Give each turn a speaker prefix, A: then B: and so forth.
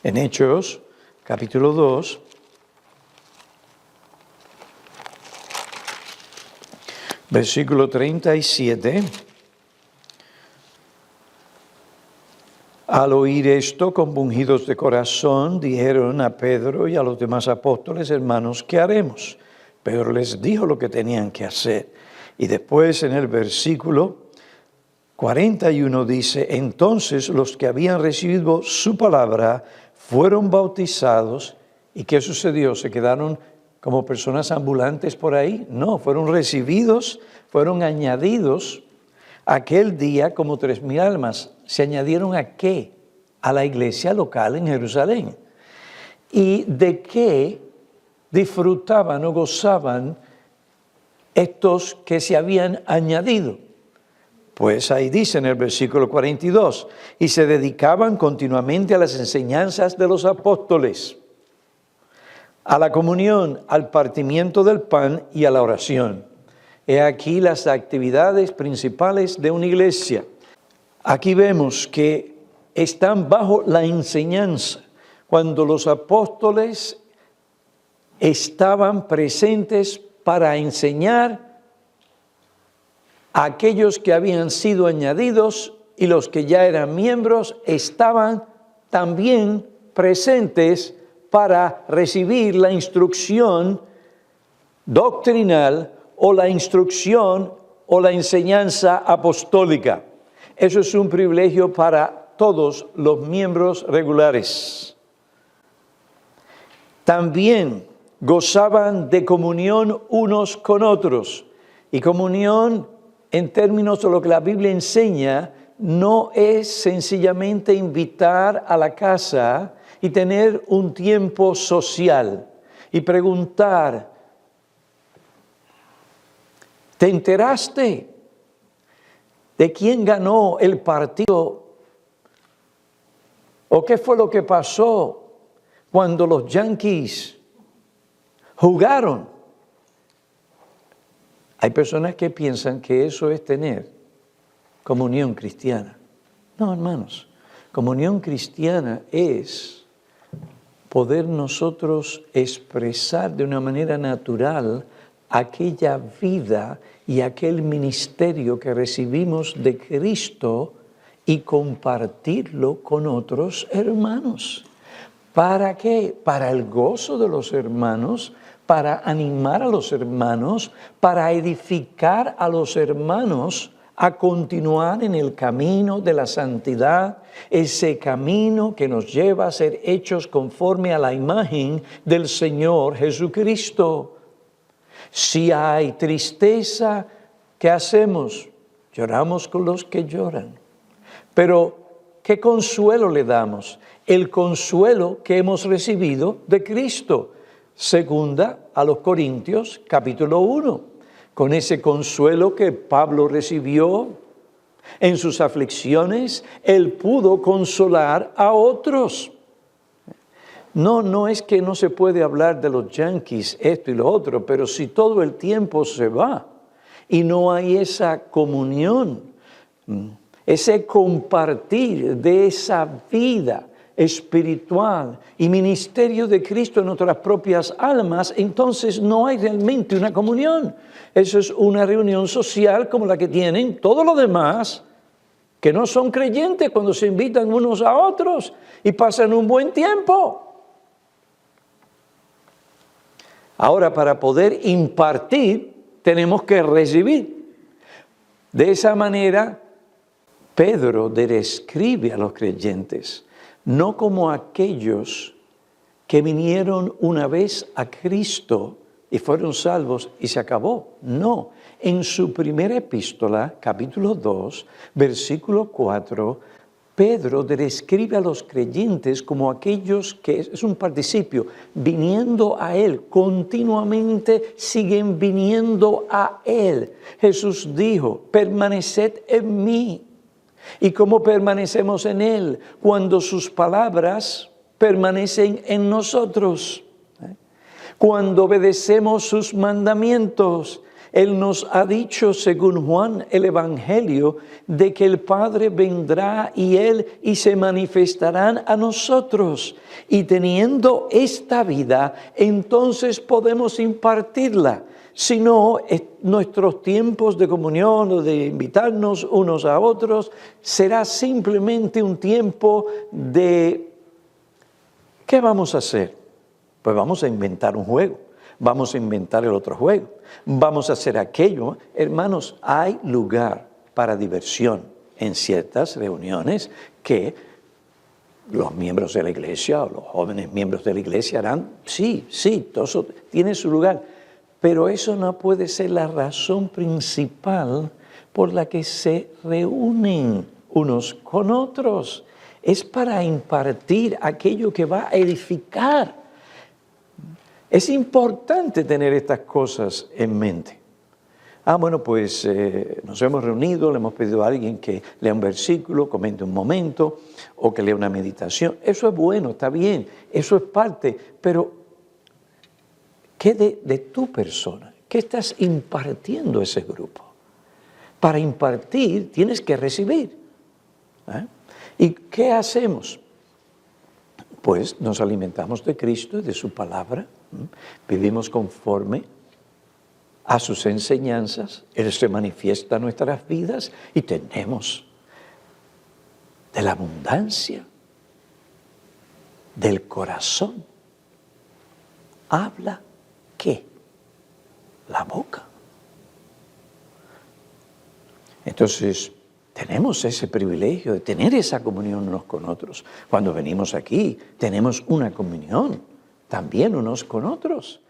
A: En Hechos, capítulo 2, versículo 37. Al oír esto, compungidos de corazón, dijeron a Pedro y a los demás apóstoles: hermanos, ¿qué haremos? Pedro les dijo lo que tenían que hacer. Y después en el versículo 41 dice: entonces los que habían recibido su palabra fueron bautizados. ¿Y qué sucedió? ¿Se quedaron como personas ambulantes por ahí? No, fueron recibidos, fueron añadidos aquel día como 3,000 almas. ¿Se añadieron a qué? A la iglesia local en Jerusalén. ¿Y de qué disfrutaban o gozaban estos que se habían añadido? Pues ahí dice en el versículo 42, y se dedicaban continuamente a las enseñanzas de los apóstoles, a la comunión, al partimiento del pan y a la oración. He aquí las actividades principales de una iglesia. Aquí vemos que están bajo la enseñanza. Cuando los apóstoles estaban presentes para enseñar a aquellos que habían sido añadidos, y los que ya eran miembros estaban también presentes para recibir la instrucción doctrinal o la instrucción o la enseñanza apostólica. Eso es un privilegio para todos los miembros regulares. También gozaban de comunión unos con otros. Y comunión, en términos de lo que la Biblia enseña, no es sencillamente invitar a la casa y tener un tiempo social y preguntar: ¿te enteraste de quién ganó el partido? ¿O qué fue lo que pasó cuando los Yankees jugaron? Hay personas que piensan que eso es tener comunión cristiana. No, hermanos, comunión cristiana es poder nosotros expresar de una manera natural aquella vida y aquel ministerio que recibimos de Cristo y compartirlo con otros hermanos. ¿Para qué? Para el gozo de los hermanos, para animar a los hermanos, para edificar a los hermanos a continuar en el camino de la santidad, ese camino que nos lleva a ser hechos conforme a la imagen del Señor Jesucristo. Si hay tristeza, ¿qué hacemos? Lloramos con los que lloran. Pero, ¿qué consuelo le damos? El consuelo que hemos recibido de Cristo. Segunda a los Corintios, capítulo 1. Con ese consuelo que Pablo recibió en sus aflicciones, él pudo consolar a otros. No es que no se puede hablar de los Yankees, esto y lo otro, pero si todo el tiempo se va y no hay esa comunión, ese compartir de esa vida espiritual y ministerio de Cristo en nuestras propias almas, entonces no hay realmente una comunión. Eso es una reunión social como la que tienen todos los demás que no son creyentes cuando se invitan unos a otros y pasan un buen tiempo. Ahora, para poder impartir, tenemos que recibir. De esa manera, Pedro describe a los creyentes, no como aquellos que vinieron una vez a Cristo y fueron salvos y se acabó. No, en su primera epístola, capítulo 2, versículo 4, Pedro describe a los creyentes como aquellos que, es un participio, viniendo a Él, continuamente siguen viniendo a Él. Jesús dijo: permaneced en mí. ¿Y cómo permanecemos en Él? Cuando sus palabras permanecen en nosotros. Cuando obedecemos sus mandamientos. Él nos ha dicho, según Juan el Evangelio, de que el Padre vendrá y se manifestarán a nosotros. Y teniendo esta vida, entonces podemos impartirla. Si no, nuestros tiempos de comunión o de invitarnos unos a otros será simplemente un tiempo de ¿qué vamos a hacer? Pues vamos a inventar un juego, vamos a inventar el otro juego, vamos a hacer aquello. Hermanos, hay lugar para diversión en ciertas reuniones que los miembros de la iglesia o los jóvenes miembros de la iglesia harán. Sí, todo eso tiene su lugar. Pero eso no puede ser la razón principal por la que se reúnen unos con otros. Es para impartir aquello que va a edificar. Es importante tener estas cosas en mente. Bueno, pues nos hemos reunido, le hemos pedido a alguien que lea un versículo, comente un momento, o que lea una meditación. Eso es bueno, está bien, eso es parte, pero ¿qué de tu persona? ¿Qué estás impartiendo a ese grupo? Para impartir tienes que recibir. ¿Y qué hacemos? Pues nos alimentamos de Cristo y de su palabra. Vivimos conforme a sus enseñanzas. Él se manifiesta en nuestras vidas y tenemos de la abundancia del corazón. Habla. ¿Qué? La boca. Entonces, tenemos ese privilegio de tener esa comunión unos con otros. Cuando venimos aquí, tenemos una comunión también unos con otros.